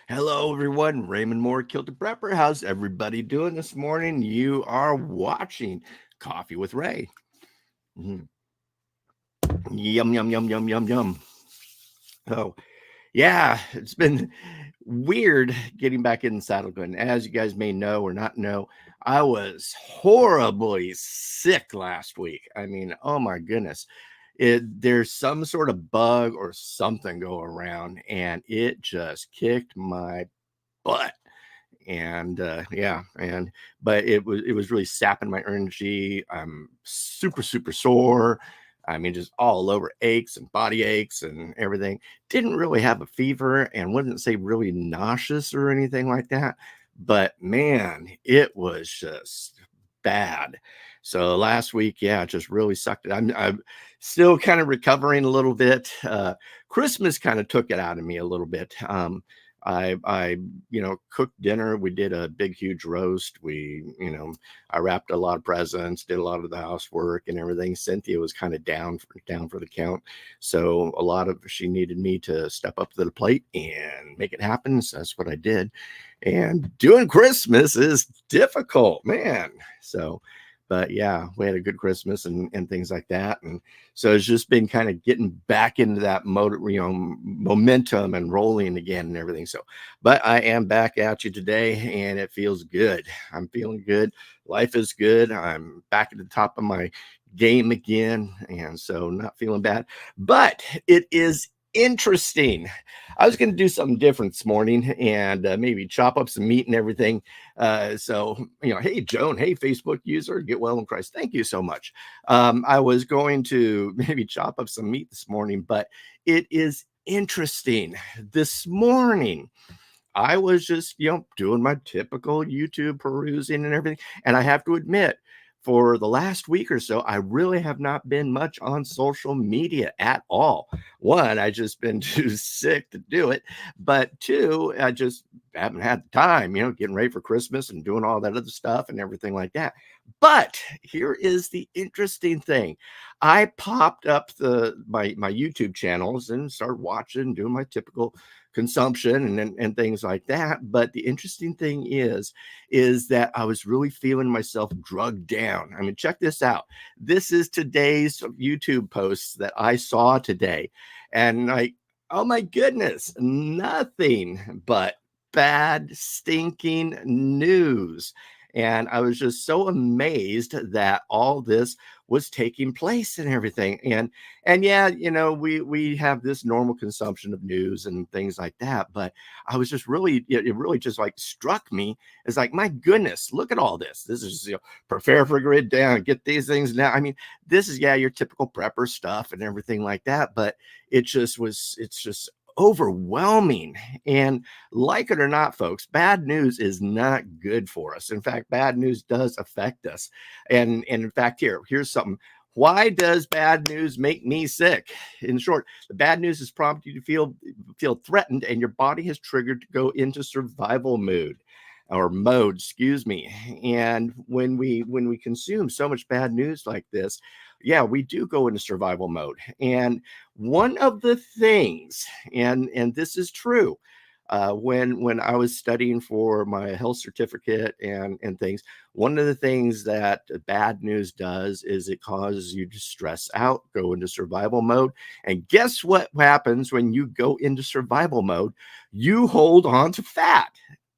Hello, everyone. Raymond Moore, Kilter Prepper. How's everybody doing this morning? You are watching Coffee with Ray. Mhm. Yum, yum, yum, yum, yum, yum. Oh, yeah, it's been weird getting back in the saddle again. As you guys may know or not know, I was horribly sick last week. I mean, oh my goodness. There's some sort of bug or something go around, and it just kicked my butt. And yeah, and but it was really sapping my energy. I'm super sore. I mean, just all over aches and body aches and everything. Didn't really have a fever and wouldn't say really nauseous or anything like that, but man, it was just bad. So last week, yeah, it just really sucked it. I'm still kind of recovering a little bit. Christmas kind of took it out of me a little bit. I cooked dinner. We did a big, huge roast. I wrapped a lot of presents, did a lot of the housework and everything. Cynthia was kind of down for the count. So she needed me to step up to the plate and make it happen. So that's what I did. And doing Christmas is difficult, man. So, but yeah, we had a good Christmas and things like that. And so it's just been kind of getting back into that momentum and rolling again and everything. So, but I am back at you today and it feels good. I'm feeling good. Life is good. I'm back at the top of my game again. And so not feeling bad, but it is interesting. I was going to do something different this morning and maybe chop up some meat and everything. Hey, Joan, hey, Facebook user, get well in Christ. Thank you so much. I was going to maybe chop up some meat this morning, but it is interesting. This morning, I was just, doing my typical YouTube perusing and everything. And I have to admit, for the last week or so, I really have not been much on social media at all. One, I just been too sick to do it. But two, I just haven't had the time, getting ready for Christmas and doing all that other stuff and everything like that. But here is the interesting thing. I popped up my YouTube channels and started watching, doing my typical consumption and things like that. But the interesting thing is that I was really feeling myself drugged down. I mean, check this out. This is today's YouTube posts that I saw today. And like, oh my goodness, nothing but bad, stinking news. And I was just so amazed that all this was taking place and everything. And yeah, we have this normal consumption of news and things like that. But I was just really, it really just like struck me as like, my goodness, look at all this. This is, prepare for grid down, get these things now. I mean, this is, yeah, your typical prepper stuff and everything like that. But it's just overwhelming. And like it or not, folks, bad news is not good for us. In fact, bad news does affect us. And in fact, here's something. Why does bad news make me sick? In short, the bad news has prompted you to feel threatened, and your body has triggered to go into survival mode, excuse me. And when we consume so much bad news like this, yeah, we do go into survival mode. And one of the things, and this is true, when I was studying for my health certificate and things, one of the things that bad news does is it causes you to stress out, go into survival mode. And guess what happens when you go into survival mode? You hold on to fat.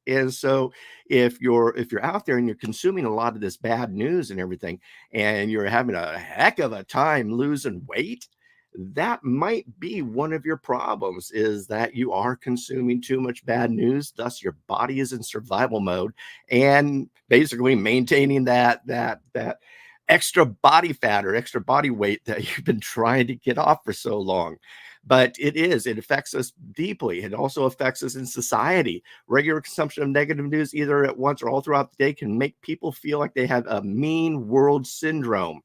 And so if you're out there and you're consuming a lot of this bad news and everything, and you're having a heck of a time losing weight, that might be one of your problems, is that you are consuming too much bad news. Thus your body is in survival mode and basically maintaining that extra body fat or extra body weight that you've been trying to get off for so long. But it affects us deeply. It also affects us in society. Regular consumption of negative news, either at once or all throughout the day, can make people feel like they have a mean world syndrome.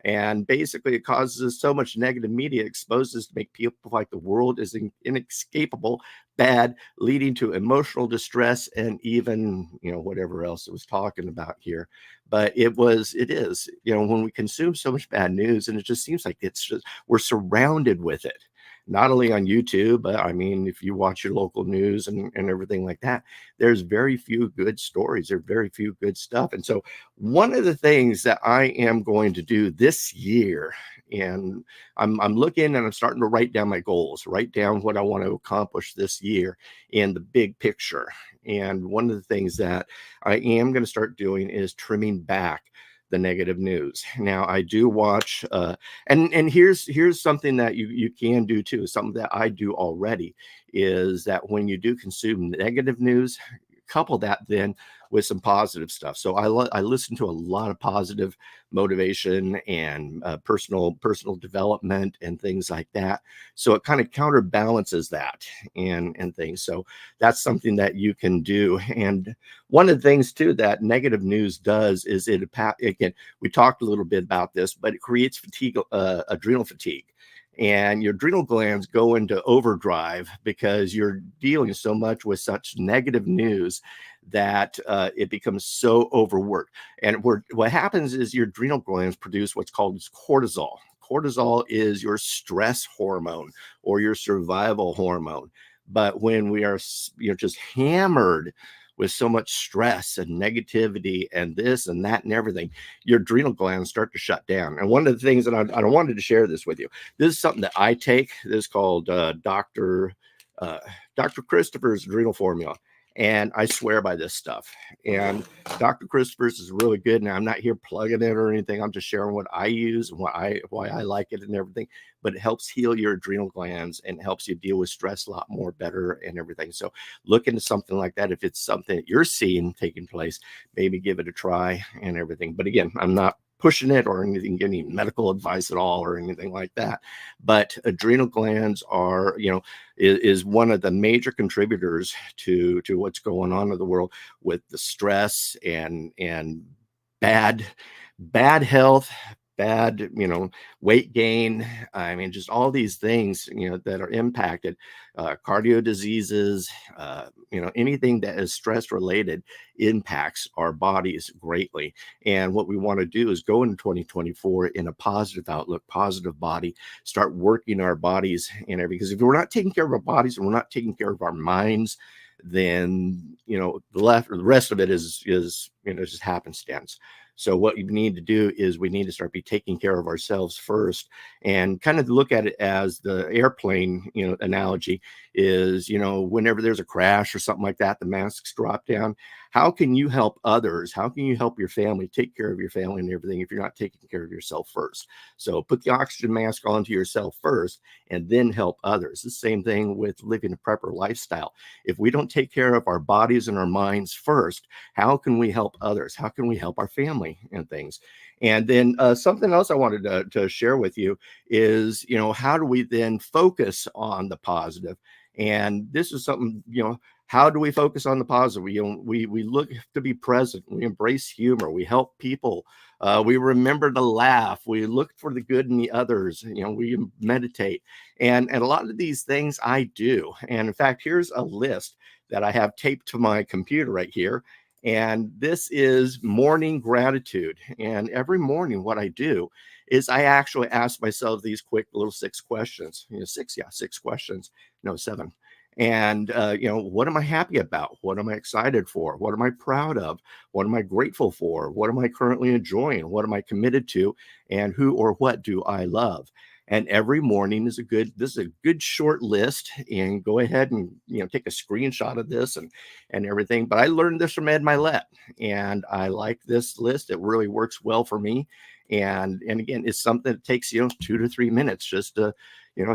And basically, it causes so much negative media exposes to make people like the world is inescapable bad, leading to emotional distress and even, whatever else it was talking about here. But it is, when we consume so much bad news, and it just seems like we're surrounded with it. not only on YouTube, but I mean, if you watch your local news and everything like that, there's very few good stories. There's very few good stuff. And so, one of the things that I am going to do this year, and I'm looking and I'm starting to write down my goals, write down what I want to accomplish this year in the big picture. And one of the things that I am going to start doing is trimming back the negative news. Now I do watch and here's something that you can do too. Something that I do already is that when you do consume negative news, couple that then with some positive stuff. So I listen to a lot of positive motivation and personal development and things like that. So it kind of counterbalances that and things. So that's something that you can do. And one of the things too that negative news does is again, we talked a little bit about this, but it creates fatigue, adrenal fatigue. And your adrenal glands go into overdrive because you're dealing so much with such negative news that it becomes so overworked. And what happens is your adrenal glands produce what's called cortisol. Cortisol is your stress hormone or your survival hormone. But when we are, just hammered with so much stress and negativity and this and that and everything, your adrenal glands start to shut down. And one of the things that I wanted to share this with you, this is something that I take. This is called Dr. Christopher's adrenal formula. And I swear by this stuff. And Dr. Christopher's is really good. And I'm not here plugging it or anything. I'm just sharing what I use and why I like it and everything. But it helps heal your adrenal glands and helps you deal with stress a lot more better and everything. So look into something like that. If it's something that you're seeing taking place, maybe give it a try and everything. But again, I'm not pushing it or anything, giving medical advice at all or anything like that. But adrenal glands are, is one of the major contributors to what's going on in the world with the stress and bad health, bad, weight gain. I mean, just all these things, that are impacted, cardio diseases, anything that is stress related impacts our bodies greatly. And what we want to do is go into 2024 in a positive outlook, positive body, start working our bodies and everything. Because if we're not taking care of our bodies and we're not taking care of our minds, then the rest of it is just happenstance. So what you need to do is we need to start taking care of ourselves first, and kind of look at it as the airplane, analogy is, whenever there's a crash or something like that, the masks drop down. How can you help others? How can you help your family take care of your family and everything if you're not taking care of yourself first? So put the oxygen mask onto yourself first and then help others. The same thing with living a prepper lifestyle. If we don't take care of our bodies and our minds first, how can we help others? How can we help our family and things? And then something else I wanted to share with you is, how do we then focus on the positive? And this is something, how do we focus on the positive? We look to be present. We embrace humor. We help people. We remember to laugh. We look for the good in the others. We meditate. And a lot of these things I do. And in fact, here's a list that I have taped to my computer right here. And this is morning gratitude. And every morning, what I do is I actually ask myself these quick little 6 questions. 6 questions. No, 7. And, what am I happy about? What am I excited for? What am I proud of? What am I grateful for? What am I currently enjoying? What am I committed to? And who or what do I love? And every morning is this is a good short list, and go ahead and, take a screenshot of this and everything. But I learned this from Ed Milet, and I like this list. It really works well for me. And again, it's something that takes, 2 to 3 minutes just to,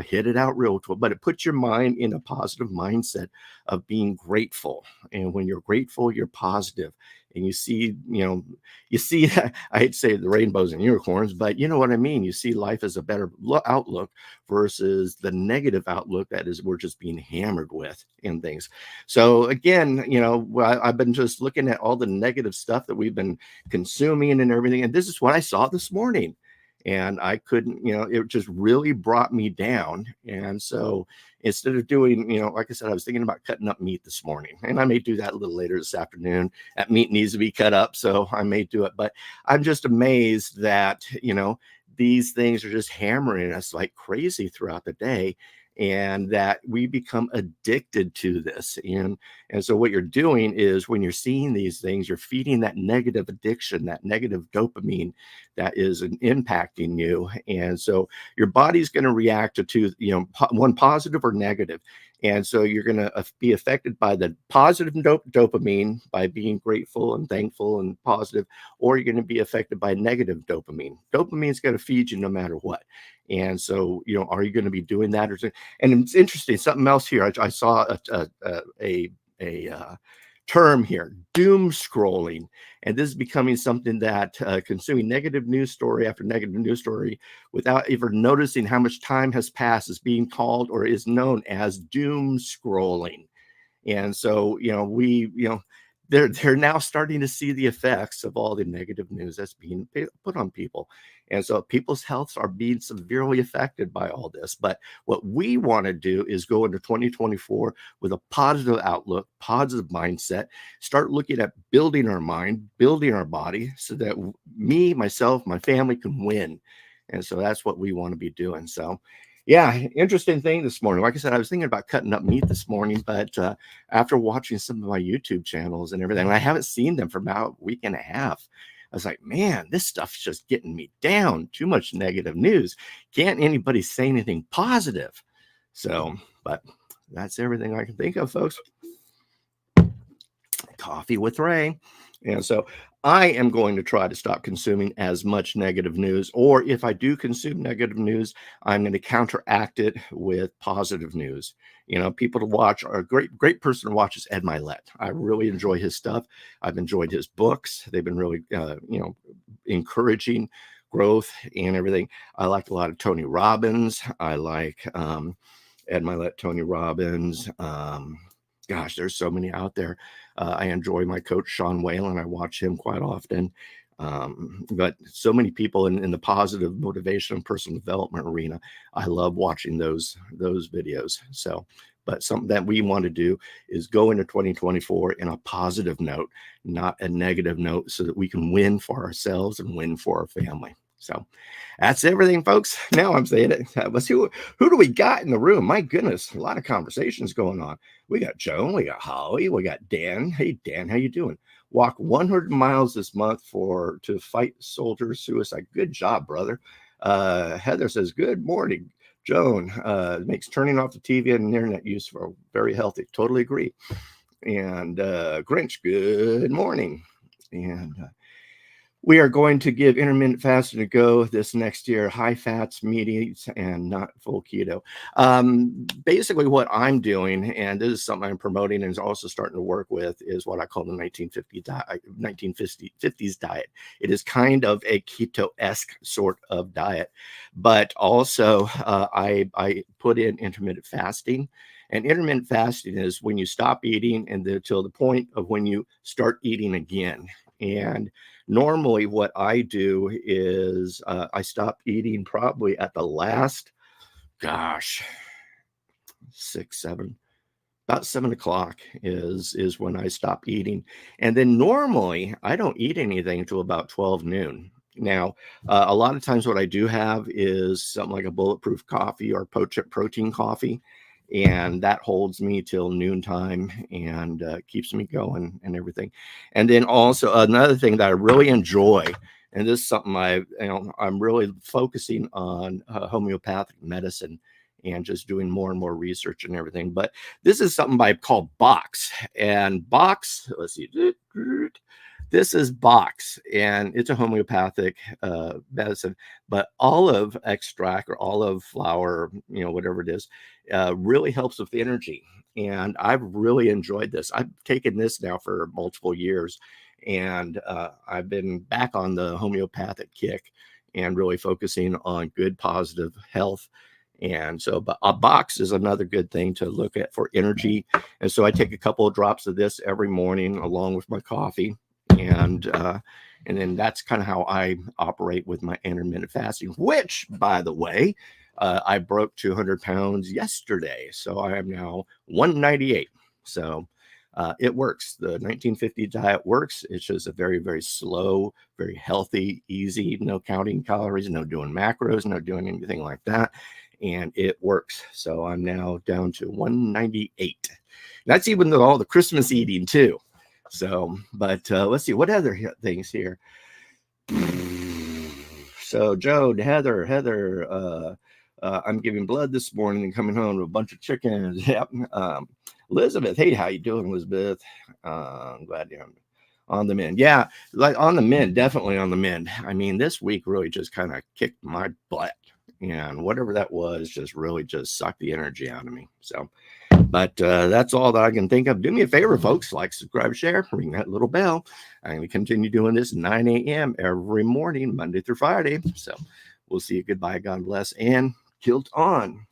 hit it out real quick, but it puts your mind in a positive mindset of being grateful. And when you're grateful, you're positive, and you see, I hate to say the rainbows and unicorns, but you know what I mean? You see life as a better outlook versus the negative outlook that is we're just being hammered with in things. So again, I've been just looking at all the negative stuff that we've been consuming and everything. And this is what I saw this morning. And I couldn't, it just really brought me down. And so instead of doing, like I said, I was thinking about cutting up meat this morning, and I may do that a little later this afternoon. That meat needs to be cut up, so I may do it. But I'm just amazed that, these things are just hammering us like crazy throughout the day. and that we become addicted to this. And so what you're doing is when you're seeing these things, you're feeding that negative addiction, that negative dopamine that is impacting you. And so your body's going to react to two, one positive or negative. And so you're going to be affected by the positive dopamine by being grateful and thankful and positive, or you're going to be affected by negative dopamine. Dopamine is going to feed you no matter what. And so, are you going to be doing that? And it's interesting, something else here. I saw a term here, doom scrolling. And this is becoming something that consuming negative news story after negative news story without even noticing how much time has passed is being called or is known as doom scrolling. And so, they're now starting to see the effects of all the negative news that's being put on people. And so people's healths are being severely affected by all this. But what we want to do is go into 2024 with a positive outlook, positive mindset, start looking at building our mind, building our body so that me, myself, my family can win. And so that's what we want to be doing. So yeah, interesting thing this morning. Like I said, I was thinking about cutting up meat this morning, but after watching some of my YouTube channels and everything, and I haven't seen them for about a week and a half, I was like, man, this stuff's just getting me down. Too much negative news. Can't anybody say anything positive? So, but that's everything I can think of, folks. Coffee with Ray. And so I am going to try to stop consuming as much negative news, or if I do consume negative news, I'm going to counteract it with positive news. People to watch. A great person to watch is Ed Milet. I really enjoy his stuff. I've enjoyed his books. They've been really, encouraging growth and everything. I like a lot of Tony Robbins. I like Ed Milet, Tony Robbins. Gosh, there's so many out there. I enjoy my coach, Sean Whalen. I watch him quite often. But so many people in the positive motivation and personal development arena, I love watching those videos. So, but something that we want to do is go into 2024 in a positive note, not a negative note, so that we can win for ourselves and win for our family. So that's everything, folks. Now I'm saying it. Let's see who do we got in the room? My goodness, a lot of conversations going on. We got Joan, we got Holly, we got Dan. Hey, Dan, how you doing? Walk 100 miles this month to fight soldier suicide. Good job, brother. Heather says, good morning. Joan makes turning off the TV and internet use for very healthy. Totally agree. And Grinch, good morning. And we are going to give intermittent fasting a go this next year, high fats, meats, and not full keto. Basically what I'm doing, and this is something I'm promoting and is also starting to work with, is what I call the 1950s diet. It is kind of a keto-esque sort of diet, but also I put in intermittent fasting. And intermittent fasting is when you stop eating until the point of when you start eating again. And normally what I do is I stop eating probably at the last, about 7 o'clock is when I stop eating. And then normally I don't eat anything until about 12 noon. Now, a lot of times what I do have is something like a bulletproof coffee or protein coffee. And that holds me till noontime and keeps me going and everything. And then also another thing that I really enjoy, and this is something I'm really focusing on homeopathic medicine and just doing more and more research and everything. But this is something I call Box. And Box, let's see. This is Box, and it's a homeopathic medicine, but olive extract or olive flower, whatever it is, really helps with energy. And I've really enjoyed this. I've taken this now for multiple years, and I've been back on the homeopathic kick and really focusing on good, positive health. And so, but a Box is another good thing to look at for energy. And so I take a couple of drops of this every morning along with my coffee. And then that's kind of how I operate with my intermittent fasting, which, by the way, I broke 200 pounds yesterday. So I am now 198. So it works. The 1950 diet works. It's just a very, very slow, very healthy, easy, no counting calories, no doing macros, no doing anything like that. and it works. So I'm now down to 198. That's even with all the Christmas eating too. So, but let's see what other things here. So Joe, Heather, I'm giving blood this morning and coming home with a bunch of chickens. Yep. Elizabeth, hey, how you doing, Elizabeth? I'm glad you're on the mend. Yeah, like on the mend, definitely on the mend. I mean, this week really just kind of kicked my butt, and whatever that was just really just sucked the energy out of me. So, but that's all that I can think of. Do me a favor, folks, like, subscribe, share, ring that little bell. I'm going to continue doing this 9 a.m. every morning, Monday through Friday. So we'll see you. Goodbye. God bless. And kilt on.